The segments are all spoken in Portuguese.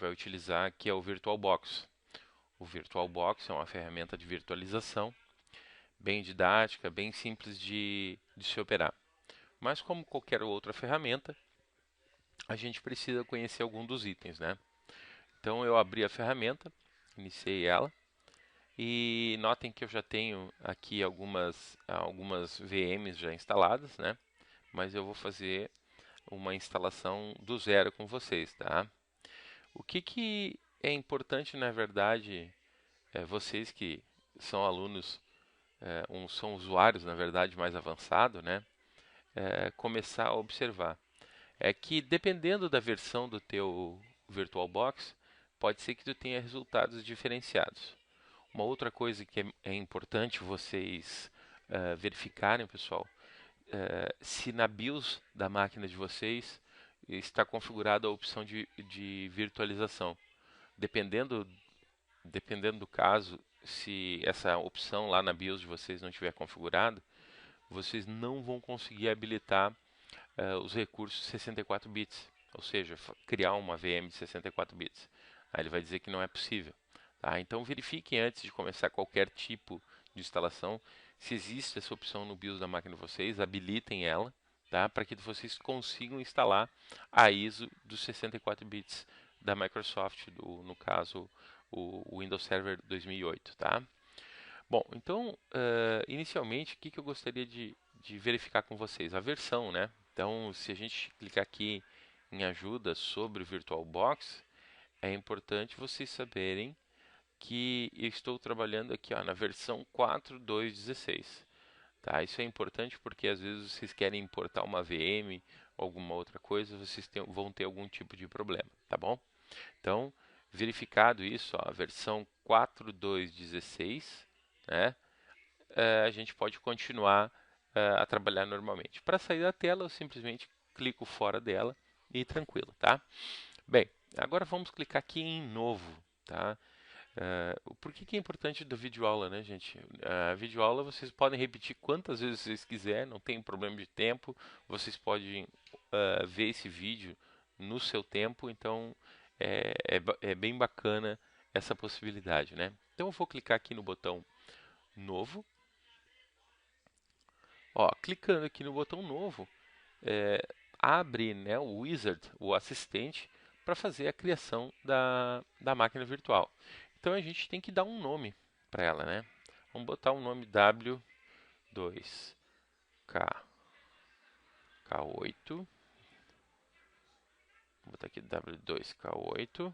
vai utilizar, que é o VirtualBox. O VirtualBox é uma ferramenta de virtualização bem didática, bem simples de se operar. Mas como qualquer outra ferramenta, a gente precisa conhecer algum dos itens, né? Então eu abri a ferramenta, iniciei ela e notem que eu já tenho aqui algumas VMs já instaladas, né? Mas eu vou fazer uma instalação do zero com vocês, tá? O que é importante, na verdade, vocês que são alunos, são usuários, na verdade, mais avançado, né? Começar a observar é que dependendo da versão do teu VirtualBox, pode ser que tu tenha resultados diferenciados. Uma outra coisa que é importante vocês verificarem, pessoal, se na BIOS da máquina de vocês está configurada a opção de virtualização. Dependendo, dependendo do caso, se essa opção lá na BIOS de vocês não estiver configurada, vocês não vão conseguir habilitar os recursos 64 bits, ou seja, criar uma VM de 64 bits. Aí ele vai dizer que não é possível. Tá? Então verifiquem antes de começar qualquer tipo de instalação se existe essa opção no BIOS da máquina de vocês, habilitem ela, tá? Para que vocês consigam instalar a ISO dos 64 bits da Microsoft, no caso o Windows Server 2008. Tá? Bom, então, inicialmente, o que eu gostaria de verificar com vocês? A versão, né? Então, se a gente clicar aqui em ajuda sobre o VirtualBox, é importante vocês saberem que eu estou trabalhando aqui na versão 4.2.16. Tá? Isso é importante porque às vezes vocês querem importar uma VM ou alguma outra coisa, vocês vão ter algum tipo de problema, tá bom? Então, verificado isso, a versão 4.2.16, né? A gente pode continuar a trabalhar normalmente. Para sair da tela, eu simplesmente clico fora dela e tranquilo, tá? Bem, agora vamos clicar aqui em novo, tá? Por que é importante da videoaula, né, gente? A videoaula vocês podem repetir quantas vezes vocês quiserem, não tem problema de tempo. Vocês podem ver esse vídeo no seu tempo, então é bem bacana essa possibilidade, né? Então eu vou clicar aqui no botão novo. Ó, clicando aqui no botão novo, abre, né, o wizard, o assistente, para fazer a criação da máquina virtual. Então a gente tem que dar um nome para ela, né? Vamos botar o nome W2K8. Vou botar aqui W2K8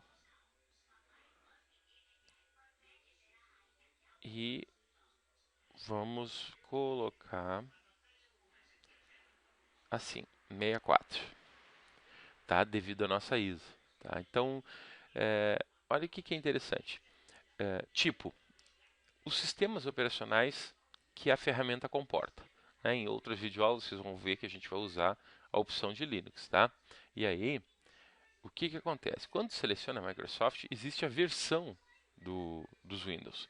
e vamos colocar assim, 64, tá? Devido à nossa ISO, tá? Então, olha o que é interessante. Tipo, os sistemas operacionais que a ferramenta comporta. Né? Em outras videoaulas vocês vão ver que a gente vai usar a opção de Linux, tá? E aí, o que acontece? Quando seleciona a Microsoft, existe a versão dos Windows.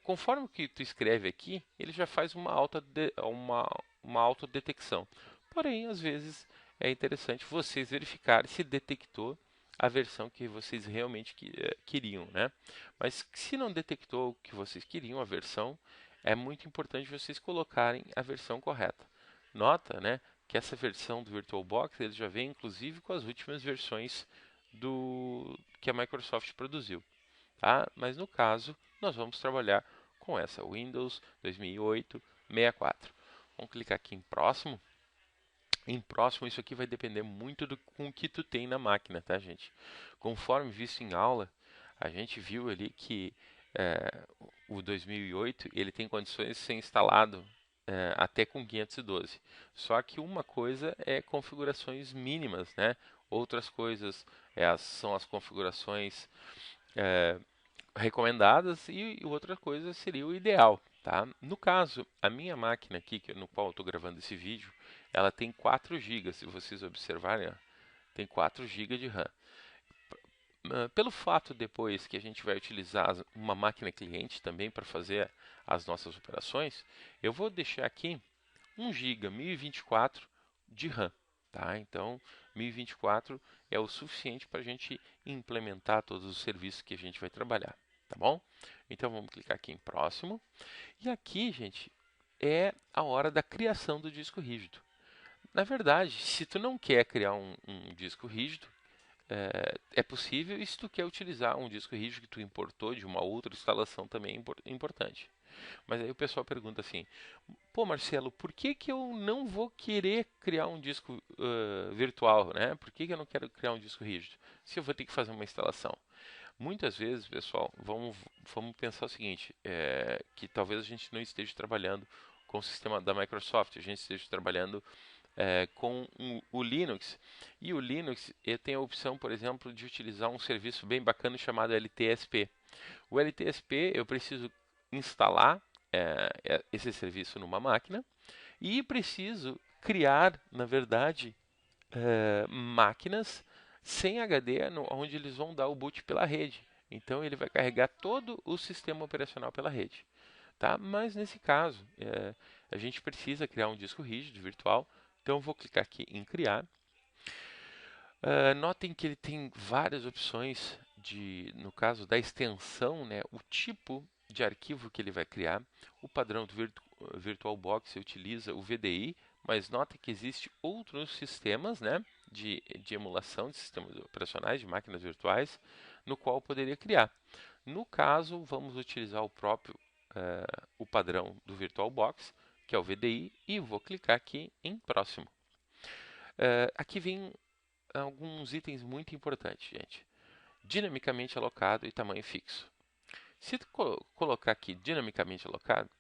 Conforme o que tu escreve aqui, ele já faz uma autodetecção. Porém, às vezes é interessante vocês verificarem se detectou a versão que vocês realmente queriam, né? Mas se não detectou o que vocês queriam, a versão, é muito importante vocês colocarem a versão correta. Nota, né, que essa versão do VirtualBox ele já vem inclusive com as últimas versões que a Microsoft produziu, tá? Mas no caso, nós vamos trabalhar com essa Windows 2008 64. Vamos clicar aqui em próximo. Em próximo, isso aqui vai depender muito com o que tu tem na máquina, tá, gente? Conforme visto em aula, a gente viu ali que o 2008 ele tem condições de ser instalado até com 512. Só que uma coisa é configurações mínimas, né? Outras coisas são as configurações recomendadas e outra coisa seria o ideal, tá? No caso, a minha máquina aqui, no qual eu estou gravando esse vídeo, ela tem 4 GB, se vocês observarem, ó, tem 4 GB de RAM. Pelo fato depois que a gente vai utilizar uma máquina cliente também para fazer as nossas operações, eu vou deixar aqui 1 GB 1024 de RAM, tá? Então, 1024 é o suficiente para a gente implementar todos os serviços que a gente vai trabalhar, tá bom? Então, vamos clicar aqui em próximo. E aqui, gente, é a hora da criação do disco rígido. Na verdade, se tu não quer criar um disco rígido, é possível, e se tu quer utilizar um disco rígido que tu importou de uma outra instalação também é importante. Mas aí o pessoal pergunta assim, pô Marcelo, por que que eu não vou querer criar um disco virtual, né? Por que que eu não quero criar um disco rígido? Se eu vou ter que fazer uma instalação. Muitas vezes, pessoal, vamos pensar o seguinte, que talvez a gente não esteja trabalhando com o sistema da Microsoft, a gente esteja trabalhando com o Linux. E o Linux tem a opção, por exemplo, de utilizar um serviço bem bacana chamado LTSP. O LTSP eu preciso instalar esse serviço numa máquina e preciso criar, na verdade, máquinas sem HD, onde eles vão dar o boot pela rede. Então ele vai carregar todo o sistema operacional pela rede. Tá? Mas nesse caso, a gente precisa criar um disco rígido virtual. Então eu vou clicar aqui em criar. Notem que ele tem várias opções no caso da extensão, né, o tipo de arquivo que ele vai criar. O padrão do VirtualBox utiliza o VDI, mas notem que existe outros sistemas, né, de emulação de sistemas operacionais, de máquinas virtuais, no qual poderia criar. No caso, vamos utilizar o padrão do VirtualBox, que é o VDI, e vou clicar aqui em próximo. Aqui vem alguns itens muito importantes, gente. Dinamicamente alocado e tamanho fixo. Se tu colocar aqui dinamicamente alocado,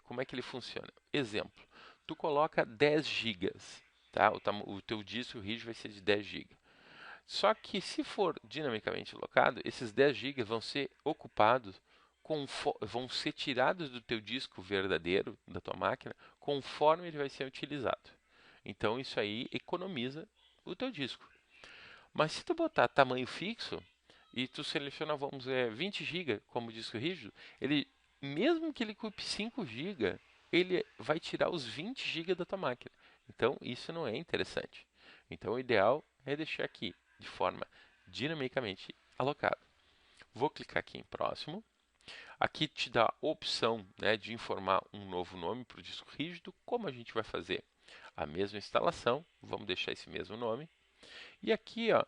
como é que ele funciona? Exemplo, tu coloca 10 GB, tá? O teu disco rígido vai ser de 10 GB. Só que se for dinamicamente alocado, esses 10 GB vão ser ocupados, vão ser tirados do teu disco verdadeiro, da tua máquina, conforme ele vai ser utilizado. Então isso aí economiza o teu disco. Mas se tu botar tamanho fixo e tu seleciona, vamos ver, 20 GB como disco rígido, ele, mesmo que ele ocupe 5 GB, ele vai tirar os 20 GB da tua máquina. Então isso não é interessante. Então o ideal é deixar aqui de forma dinamicamente alocado. Vou clicar aqui em próximo. Aqui te dá a opção, né, de informar um novo nome para o disco rígido. Como a gente vai fazer a mesma instalação, vamos deixar esse mesmo nome. E aqui, ó,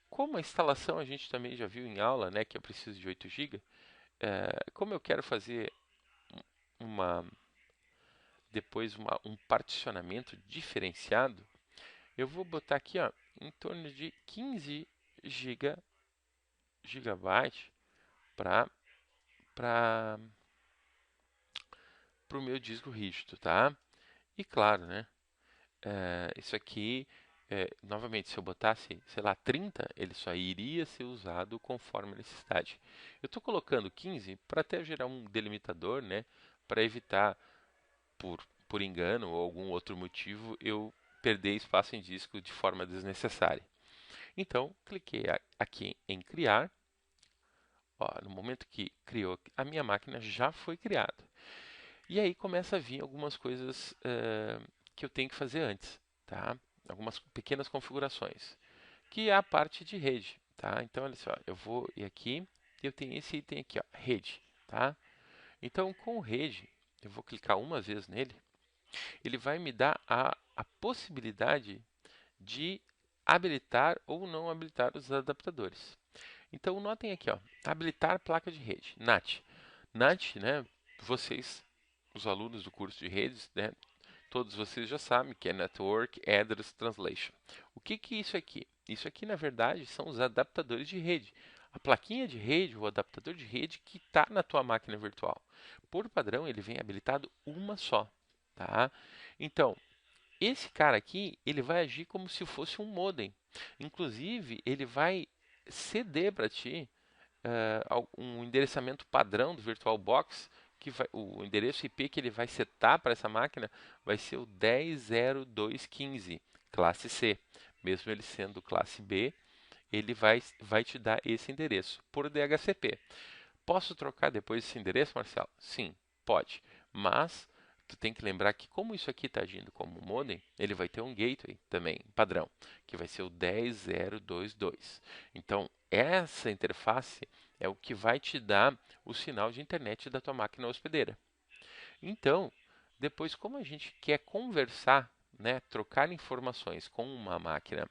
como a instalação a gente também já viu em aula, né, que eu preciso de 8 GB, como eu quero fazer uma, depois um particionamento diferenciado, eu vou botar aqui, ó, em torno de 15 gigabytes para o meu disco rígido, tá? E claro, né, isso aqui, novamente, se eu botasse, sei lá, 30, ele só iria ser usado conforme a necessidade. Eu estou colocando 15 para até gerar um delimitador, né, para evitar, por engano ou algum outro motivo, eu perder espaço em disco de forma desnecessária. Então, cliquei aqui em criar. Ó, no momento que criou, a minha máquina já foi criada. E aí começa a vir algumas coisas que eu tenho que fazer antes, tá? Algumas pequenas configurações, que é a parte de rede, tá? Então, olha só, eu vou ir aqui, eu tenho esse item aqui, ó, rede, tá? Então, com rede, eu vou clicar uma vez nele, ele vai me dar a possibilidade de habilitar ou não habilitar os adaptadores. Então, notem aqui, ó, habilitar placa de rede, NAT. NAT, né, vocês, os alunos do curso de redes, né, todos vocês já sabem que é Network Address Translation. O que é isso aqui? Isso aqui, na verdade, são os adaptadores de rede. A plaquinha de rede, o adaptador de rede que está na tua máquina virtual. Por padrão, ele vem habilitado uma só. Tá? Então, esse cara aqui, ele vai agir como se fosse um modem. Inclusive, ele vai ceder para ti um endereçamento padrão do VirtualBox, o endereço IP que ele vai setar para essa máquina vai ser o 10.0215, classe C. Mesmo ele sendo classe B, ele vai te dar esse endereço por DHCP. Posso trocar depois esse endereço, Marcelo? Sim, pode. Mas tu tem que lembrar que como isso aqui está agindo como um modem, ele vai ter um gateway também, padrão, que vai ser o 10022. Então, essa interface é o que vai te dar o sinal de internet da tua máquina hospedeira. Então, depois, como a gente quer conversar, né, trocar informações com uma máquina,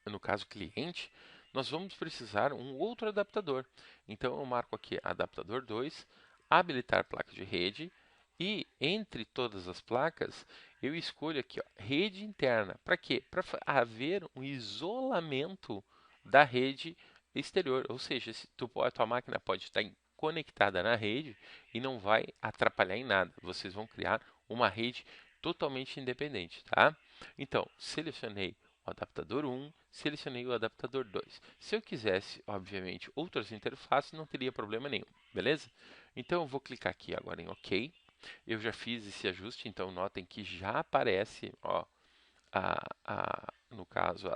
no caso cliente, nós vamos precisar um outro adaptador. Então, eu marco aqui adaptador 2, habilitar placa de rede, e entre todas as placas, eu escolho aqui ó, rede interna. Para quê? Para haver um isolamento da rede exterior. Ou seja, a tua máquina pode estar conectada na rede e não vai atrapalhar em nada. Vocês vão criar uma rede totalmente independente, tá? Então, selecionei o adaptador 1, selecionei o adaptador 2. Se eu quisesse, obviamente, outras interfaces, não teria problema nenhum, beleza? Então, eu vou clicar aqui agora em OK. Eu já fiz esse ajuste, então notem que já aparece, ó, no caso,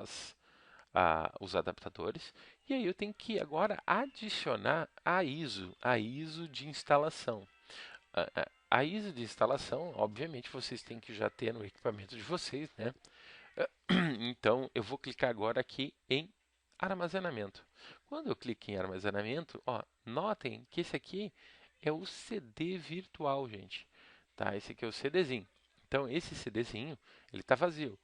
os adaptadores. E aí eu tenho que agora adicionar a ISO de instalação. A ISO de instalação, obviamente, vocês têm que já ter no equipamento de vocês, né? Então, eu vou clicar agora aqui em armazenamento. Quando eu clico em armazenamento, ó, notem que esse aqui é o CD virtual, gente. Tá? Esse aqui é o CDzinho. Então, esse CDzinho, ele está vazio.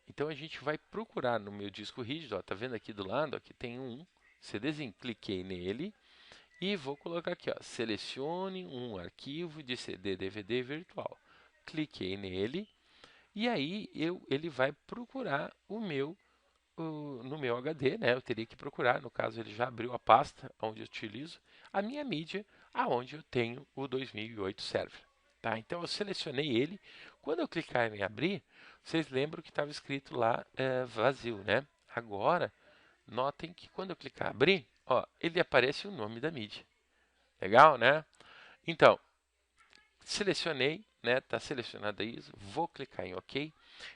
Então, a gente vai procurar no meu disco rígido, ó, tá vendo aqui do lado, aqui tem um CDzinho. Cliquei nele e vou colocar aqui, ó, selecione um arquivo de CD DVD virtual. Cliquei nele e aí ele vai procurar no meu HD, né? Eu teria que procurar, no caso ele já abriu a pasta onde eu utilizo a minha mídia, aonde eu tenho o 2008 Server. Tá? Então eu selecionei ele. Quando eu clicar em abrir, vocês lembram que estava escrito lá vazio, né? Agora, notem que quando eu clicar em abrir, ó, ele aparece o nome da mídia. Legal, né? Então, selecionei, né? Está selecionada isso. Vou clicar em OK.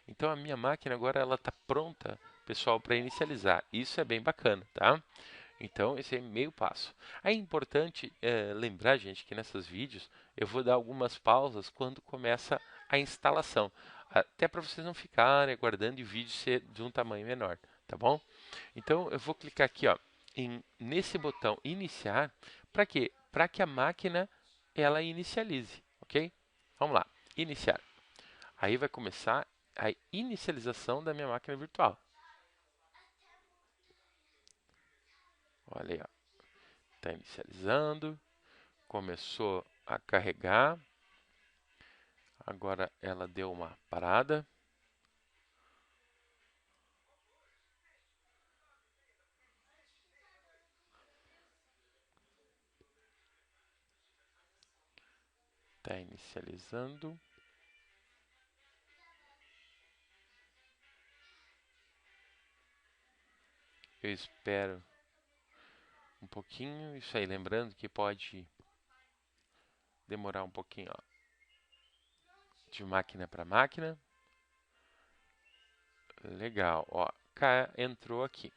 Então a minha máquina agora ela está pronta, pessoal, para inicializar. Isso é bem bacana, tá? Então esse é meio passo. É importante lembrar, gente, que nesses vídeos eu vou dar algumas pausas quando começa a instalação, até para vocês não ficarem aguardando o vídeo ser de um tamanho menor, tá bom? Então eu vou clicar aqui, ó, nesse botão iniciar, para quê? Para que a máquina ela inicialize, ok? Vamos lá, iniciar. Aí vai começar a inicialização da minha máquina virtual. Olha aí, ó. Está inicializando, começou a carregar, agora ela deu uma parada. Está inicializando. Eu espero um pouquinho, isso aí, lembrando que pode demorar um pouquinho, ó, de máquina para máquina. Legal, ó, entrou aqui.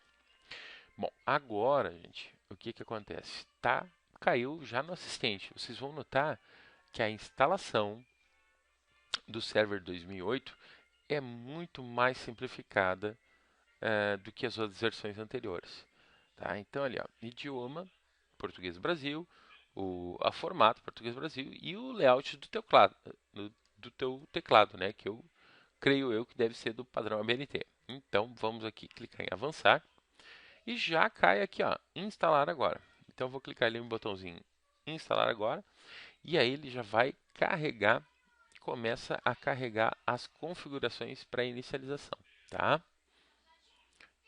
Bom, agora, gente, o que que acontece? Caiu já no assistente. Vocês vão notar que a instalação do server 2008 é muito mais simplificada do que as outras versões anteriores. Tá? Então, ali, ó, idioma, português Brasil, a formato português Brasil e o layout do teu teclado, né? Que eu creio eu que deve ser do padrão ABNT. Então, vamos aqui clicar em avançar e já cai aqui, ó, instalar agora. Então, eu vou clicar ali no botãozinho instalar agora e aí ele já vai carregar, começa a carregar as configurações para inicialização, tá?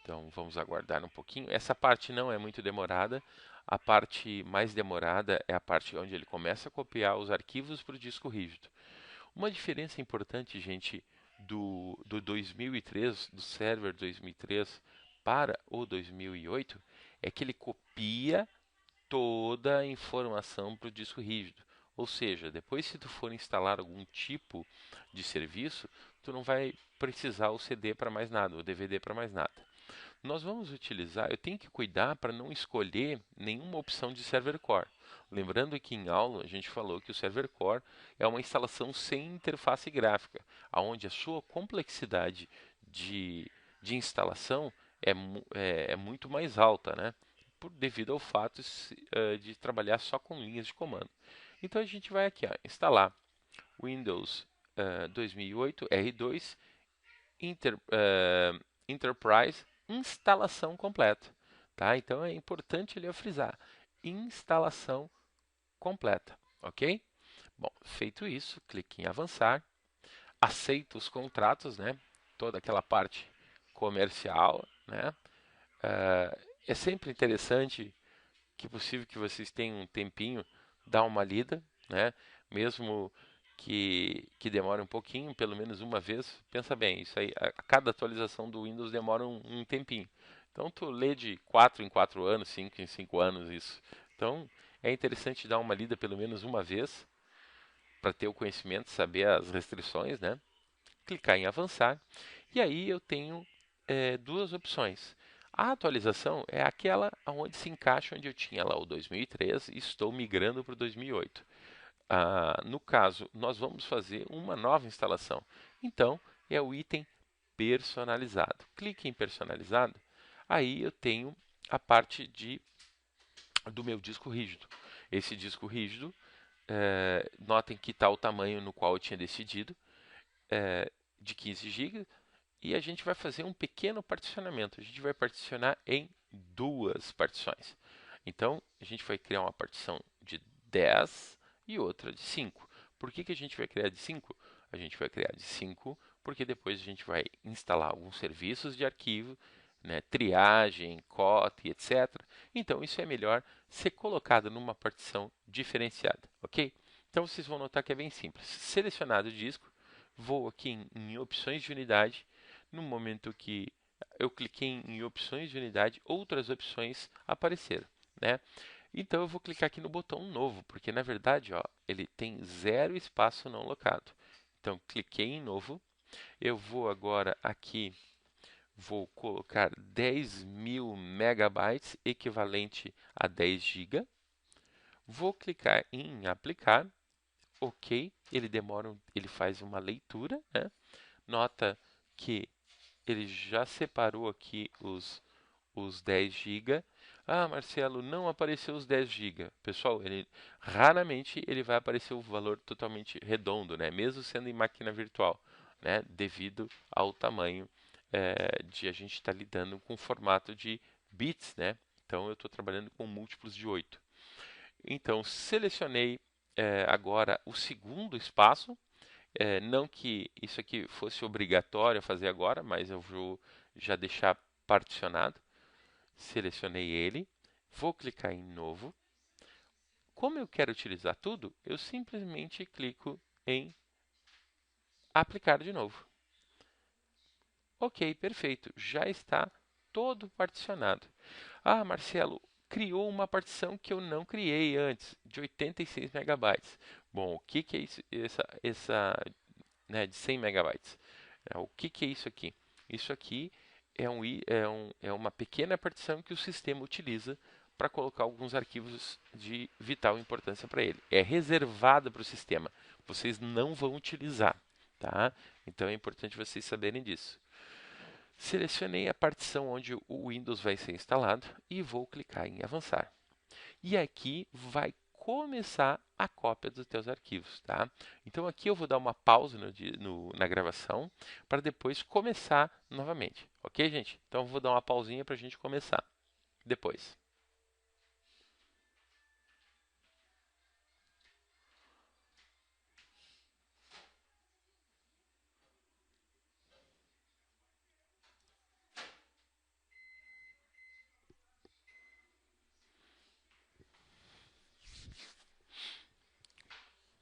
Então vamos aguardar um pouquinho. Essa parte não é muito demorada. A parte mais demorada é a parte onde ele começa a copiar os arquivos para o disco rígido. Uma diferença importante, gente, do 2003, do server 2003 para o 2008, é que ele copia toda a informação para o disco rígido. Ou seja, depois se tu for instalar algum tipo de serviço, tu não vai precisar o CD para mais nada, o DVD para mais nada. Nós vamos utilizar, eu tenho que cuidar para não escolher nenhuma opção de server core. Lembrando que em aula a gente falou que o server core é uma instalação sem interface gráfica, onde a sua complexidade de, de instalação é muito mais alta, né? Devido ao fato de trabalhar só com linhas de comando. Então a gente vai aqui, ó, instalar Windows 2008 R2 Enterprise instalação completa, tá? Então é importante ele frisar instalação completa, ok? Bom, feito isso, clique em avançar, aceita os contratos, né? Toda aquela parte comercial, né? É sempre interessante que possível que vocês tenham um tempinho, dar uma lida, né? Mesmo que demore um pouquinho, pelo menos uma vez. Pensa bem, isso aí, a cada atualização do Windows demora um tempinho. Então tu lê de 4 em 4 anos, 5 em 5 anos isso. Então é interessante dar uma lida pelo menos uma vez para ter o conhecimento, saber as restrições, né? Clicar em avançar e aí eu tenho duas opções. A atualização é aquela onde se encaixa onde eu tinha lá o 2003 e estou migrando para o 2008. No caso, nós vamos fazer uma nova instalação. Então, é o item personalizado. Clique em personalizado, aí eu tenho a parte do meu disco rígido. Esse disco rígido, notem que está o tamanho no qual eu tinha decidido, de 15 GB, e a gente vai fazer um pequeno particionamento. A gente vai particionar em duas partições. Então, a gente vai criar uma partição de 10 e outra de 5. Por que a gente vai criar de 5? A gente vai criar de 5 porque depois a gente vai instalar alguns serviços de arquivo, né, triagem, COT, etc. Então, isso é melhor ser colocado numa partição diferenciada, ok? Então, vocês vão notar que é bem simples. Selecionado o disco, vou aqui em opções de unidade. No momento que eu cliquei em opções de unidade, outras opções apareceram, né? Então eu vou clicar aqui no botão novo, porque na verdade, ó, ele tem 0 espaço não locado. Então cliquei em novo. Eu vou agora aqui, vou colocar 10.000 megabytes, equivalente a 10 GB. Vou clicar em aplicar. Ok, ele faz uma leitura, né? Nota que ele já separou aqui os 10 GB. Ah, Marcelo, não apareceu os 10 GB. Pessoal, raramente ele vai aparecer o valor totalmente redondo, né? Mesmo sendo em máquina virtual, né? Devido ao tamanho de a gente estar lidando com formato de bits, né? Então eu estou trabalhando com múltiplos de 8. Então selecionei agora o segundo espaço. Não que isso aqui fosse obrigatório fazer agora, mas eu vou já deixar particionado. Selecionei ele, vou clicar em novo. Como eu quero utilizar tudo, eu simplesmente clico em aplicar de novo. Ok, perfeito, já está todo particionado. Ah, Marcelo, criou uma partição que eu não criei antes, de 86 megabytes. Bom, o que é isso, de 100 megabytes? O que é isso aqui? Isso aqui é uma pequena partição que o sistema utiliza para colocar alguns arquivos de vital importância para ele. É reservada para o sistema. Vocês não vão utilizar, tá? Então é importante vocês saberem disso. Selecionei a partição onde o Windows vai ser instalado e vou clicar em avançar. E aqui vai começar a cópia dos teus arquivos, tá? Então aqui eu vou dar uma pausa na gravação para depois começar novamente, ok, gente? Então eu vou dar uma pausinha para a gente começar depois.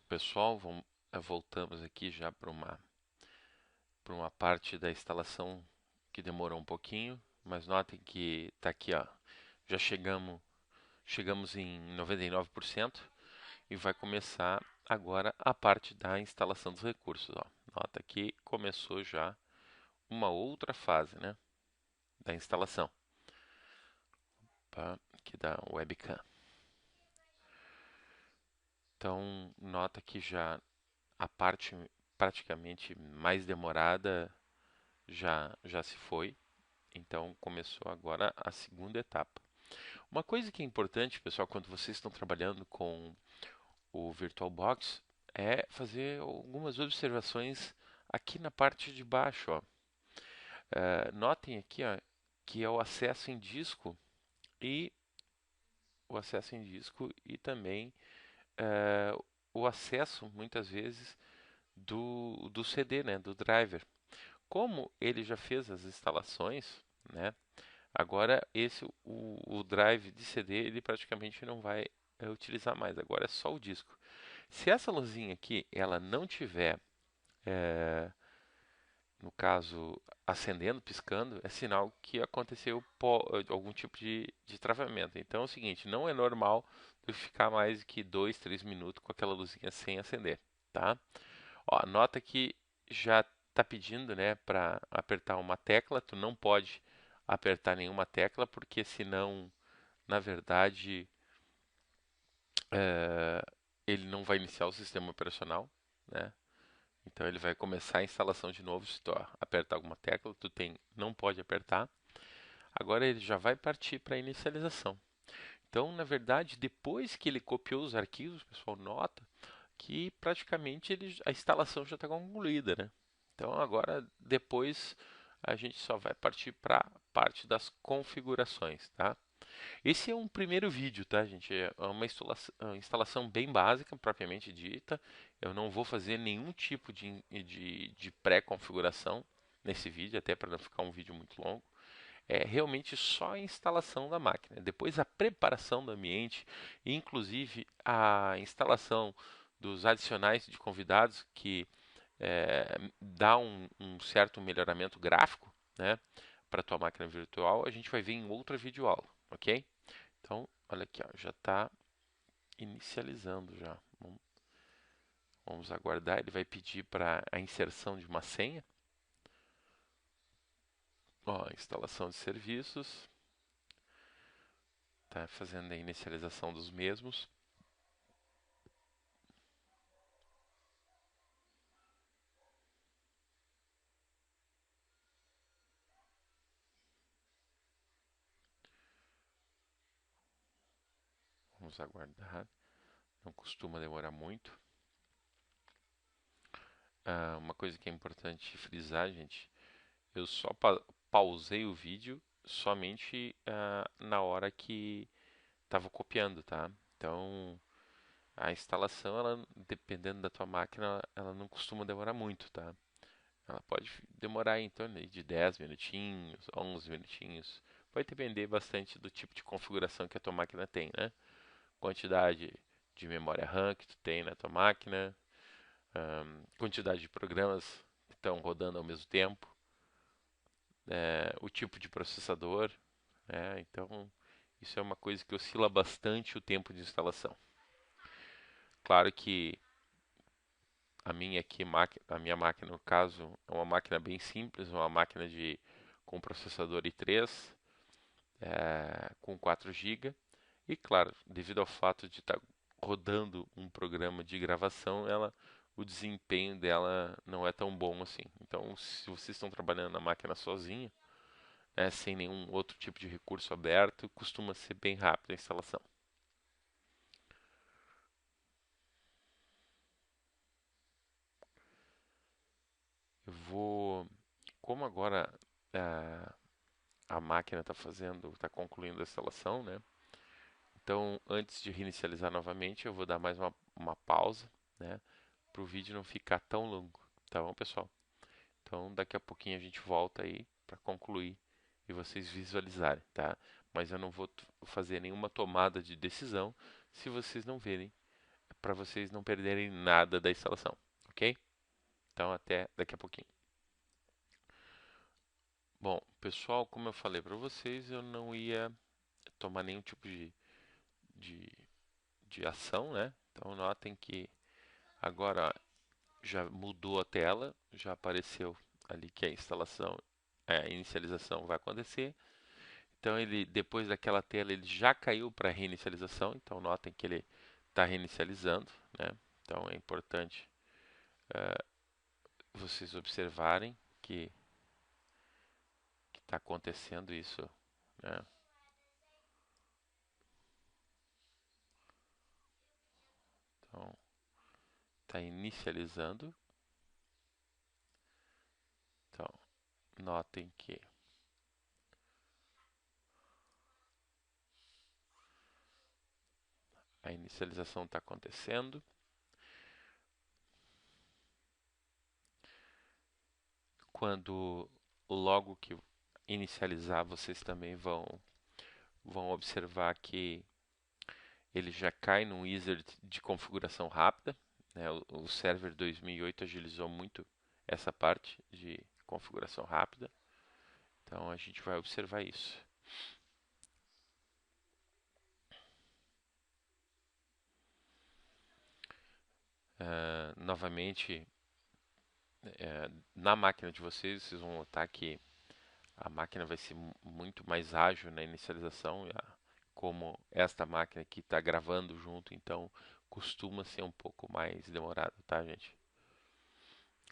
Pessoal, voltamos aqui já para uma parte da instalação que demorou um pouquinho, mas notem que está aqui, ó, já chegamos em 99% e vai começar agora a parte da instalação dos recursos. Ó. Nota que começou já uma outra fase, né? da instalação. Opa, aqui da webcam. Então, nota que já a parte praticamente mais demorada já se foi. Então, começou agora a segunda etapa. Uma coisa que é importante, pessoal, quando vocês estão trabalhando com o VirtualBox, é fazer algumas observações aqui na parte de baixo. Ó. Notem aqui ó, que é o acesso em disco e também o acesso, muitas vezes, do CD, né, do driver. Como ele já fez as instalações, né, agora o drive de CD ele praticamente não vai utilizar mais. Agora é só o disco. Se essa luzinha aqui ela não tiver, no caso, acendendo, piscando, é sinal que aconteceu algum tipo de travamento. Então é o seguinte, não é normal eu ficar mais que 2, 3 minutos com aquela luzinha sem acender, tá? Ó, nota que já está pedindo, né, para apertar uma tecla. Tu não pode apertar nenhuma tecla porque senão, na verdade, eh, ele não vai iniciar o sistema operacional, né? Então ele vai começar a instalação de novo. Se tu apertar alguma tecla, não pode apertar. Agora ele já vai partir para a inicialização. Então, na verdade, depois que ele copiou os arquivos, pessoal, nota que praticamente a instalação já está concluída, né? Então agora depois a gente só vai partir para a parte das configurações, tá? Esse é um primeiro vídeo, tá, gente? É uma instalação bem básica, propriamente dita. Eu não vou fazer nenhum tipo de pré-configuração nesse vídeo, até para não ficar um vídeo muito longo. É realmente só a instalação da máquina. Depois a preparação do ambiente, inclusive a instalação dos adicionais de convidados, que dá um certo melhoramento gráfico, né, para a tua máquina virtual, a gente vai ver em outra videoaula, ok? Então, olha aqui, ó, já está inicializando já. Vamos aguardar, ele vai pedir para a inserção de uma senha. Ó, instalação de serviços. Está fazendo a inicialização dos mesmos. Vamos aguardar. Não costuma demorar muito. Uma coisa que é importante frisar, gente, eu só pausei o vídeo somente na hora que estava copiando, tá? Então, a instalação, ela, dependendo da tua máquina, ela não costuma demorar muito, tá? Ela pode demorar em torno de 10 minutinhos, 11 minutinhos. Vai depender bastante do tipo de configuração que a tua máquina tem, né? Quantidade de memória RAM que tu tem na tua máquina, quantidade de programas que estão rodando ao mesmo tempo, o tipo de processador, né? Então, isso é uma coisa que oscila bastante o tempo de instalação. Claro que a minha máquina, no caso, é uma máquina bem simples, uma máquina com processador i3, com 4 GB. E claro, devido ao fato de estar rodando um programa de gravação, o desempenho dela não é tão bom assim. Então, se vocês estão trabalhando na máquina sozinha, né, sem nenhum outro tipo de recurso aberto, costuma ser bem rápida a instalação. Como agora a máquina está concluindo a instalação, né? Então, antes de reinicializar novamente, eu vou dar mais uma pausa, né? Para o vídeo não ficar tão longo, tá bom, pessoal? Então, daqui a pouquinho a gente volta aí para concluir e vocês visualizarem, tá? Mas eu não vou fazer nenhuma tomada de decisão se vocês não verem, para vocês não perderem nada da instalação, ok? Então, até daqui a pouquinho. Bom, pessoal, como eu falei para vocês, eu não ia tomar nenhum tipo de, de ação, né? Então, notem que agora já mudou a tela, já apareceu ali que a instalação a inicialização vai acontecer. Então ele, depois daquela tela, ele já caiu para reinicialização. Então notem que ele está reinicializando, né? Então é importante vocês observarem que está acontecendo isso, né? Então está inicializando. Então notem que a inicialização está acontecendo. Quando logo que inicializar, vocês também vão observar que ele já cai num wizard de configuração rápida, né? O server 2008 agilizou muito essa parte de configuração rápida. Então a gente vai observar isso. Novamente, na máquina de vocês vão notar que a máquina vai ser muito mais ágil na inicialização, como esta máquina aqui está gravando junto, então costuma ser um pouco mais demorado, tá, gente?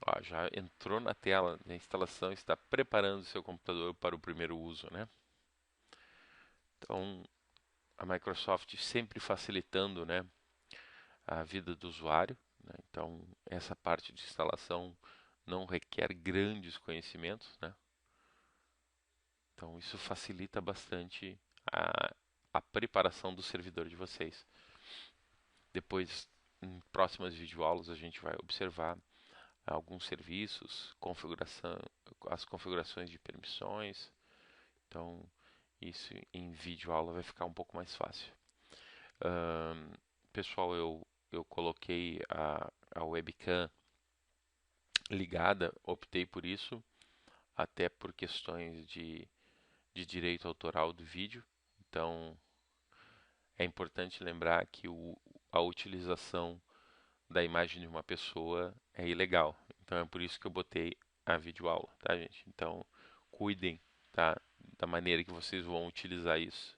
Ó, já entrou na tela, a instalação está preparando o seu computador para o primeiro uso, né? Então, a Microsoft sempre facilitando, né, a vida do usuário, né? Então, essa parte de instalação não requer grandes conhecimentos, né? Então, isso facilita bastante a preparação do servidor de vocês. Depois, em próximas videoaulas, a gente vai observar alguns serviços, as configurações de permissões. Então, isso em videoaula vai ficar um pouco mais fácil. Pessoal, eu coloquei a webcam ligada, optei por isso, até por questões de direito autoral do vídeo. Então, é importante lembrar que a utilização da imagem de uma pessoa é ilegal. Então, é por isso que eu botei a videoaula, tá, gente? Então, cuidem, tá, da maneira que vocês vão utilizar isso.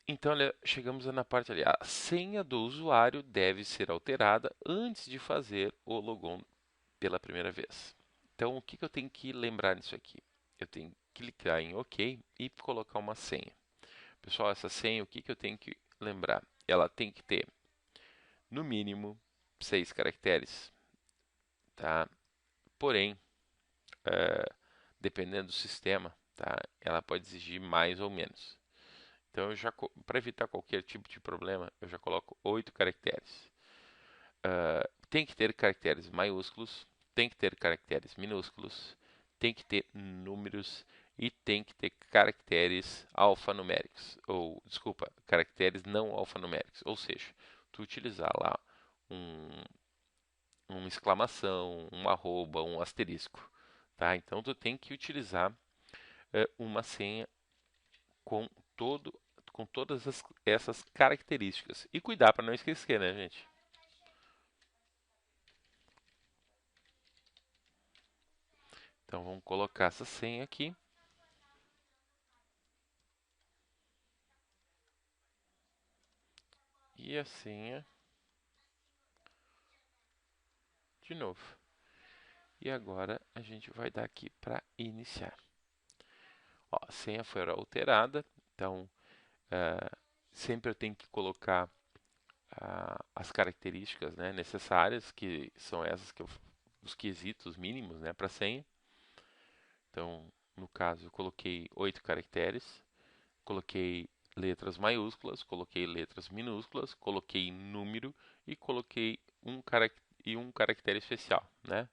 Então, olha, chegamos na parte ali. A senha do usuário deve ser alterada antes de fazer o logon pela primeira vez. Então, o que eu tenho que lembrar nisso aqui? Eu tenho que clicar em OK e colocar uma senha. Pessoal, essa senha, o que eu tenho que lembrar? Ela tem que ter, no mínimo, 6 caracteres, tá? Porém, dependendo do sistema, tá? Ela pode exigir mais ou menos. Então, para evitar qualquer tipo de problema, eu já coloco 8 caracteres. Tem que ter caracteres maiúsculos, tem que ter caracteres minúsculos, tem que ter números e tem que ter caracteres alfanuméricos, ou desculpa, caracteres não alfanuméricos, ou seja, tu utilizar lá uma exclamação, um arroba, um asterisco, tá? Então tu tem que utilizar uma senha com todo com todas essas características e cuidar para não esquecer, né, gente? Então vamos colocar essa senha aqui. E a senha de novo. E agora a gente vai dar aqui para iniciar. Ó, a senha foi alterada, então sempre eu tenho que colocar as características, né, necessárias, que são essas que os quesitos mínimos, né, para a senha. Então, no caso, eu coloquei 8 caracteres, coloquei letras maiúsculas, coloquei letras minúsculas, coloquei número e coloquei um caractere especial, né?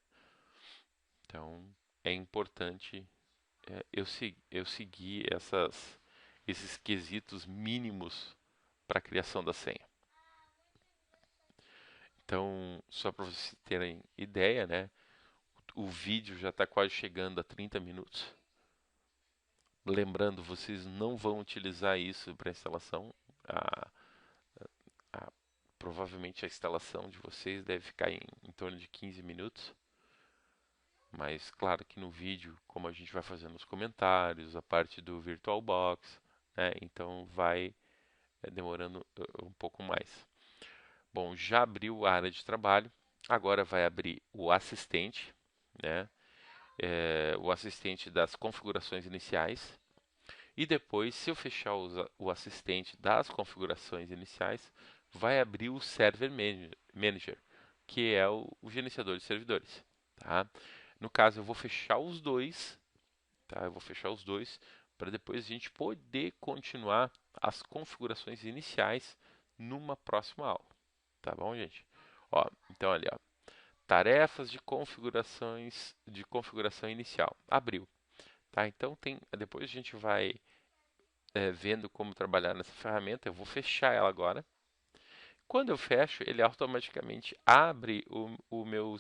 Então, é importante eu seguir esses quesitos mínimos para a criação da senha. Então, só para vocês terem ideia, né? O vídeo já está quase chegando a 30 minutos. Lembrando, vocês não vão utilizar isso para instalação. A, Provavelmente a instalação de vocês deve ficar em torno de 15 minutos. Mas claro que no vídeo, como a gente vai fazendo os comentários, a parte do VirtualBox, né, então vai demorando um pouco mais. Bom, já abriu a área de trabalho, agora vai abrir o assistente, né, o assistente das configurações iniciais. E depois, se eu fechar o assistente das configurações iniciais, vai abrir o Server Manager, que é o gerenciador de servidores. Tá? No caso, eu vou fechar os dois, tá? Eu vou fechar os dois para depois a gente poder continuar as configurações iniciais numa próxima aula. Tá bom, gente? Ó, então ali, ó, tarefas de configuração inicial. Abriu. Tá? Então depois a gente vai vendo como trabalhar nessa ferramenta. Eu vou fechar ela agora. Quando eu fecho, ele automaticamente abre o meu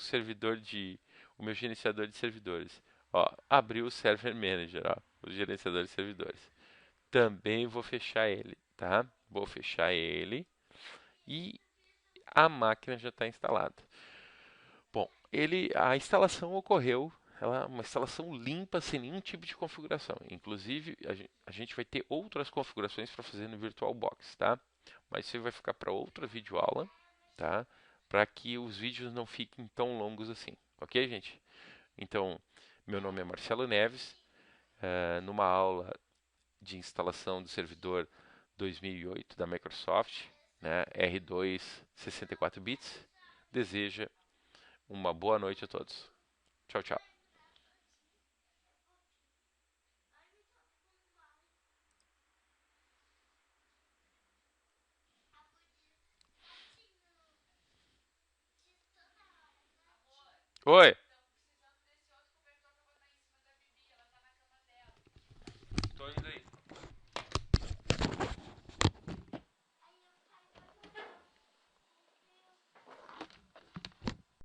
o meu gerenciador de servidores. Ó, abriu o Server Manager, ó, o gerenciador de servidores. Também vou fechar ele, tá? Vou fechar ele e a máquina já está instalada. Bom, a instalação ocorreu, ela é uma instalação limpa, sem nenhum tipo de configuração. Inclusive, a gente vai ter outras configurações para fazer no VirtualBox, tá? Mas isso vai ficar para outra videoaula, tá? Para que os vídeos não fiquem tão longos assim, ok, gente? Então, meu nome é Marcelo Neves. Numa aula de instalação do servidor 2008 da Microsoft, né, R2 64 bits, deseja uma boa noite a todos. Tchau, tchau. Oi!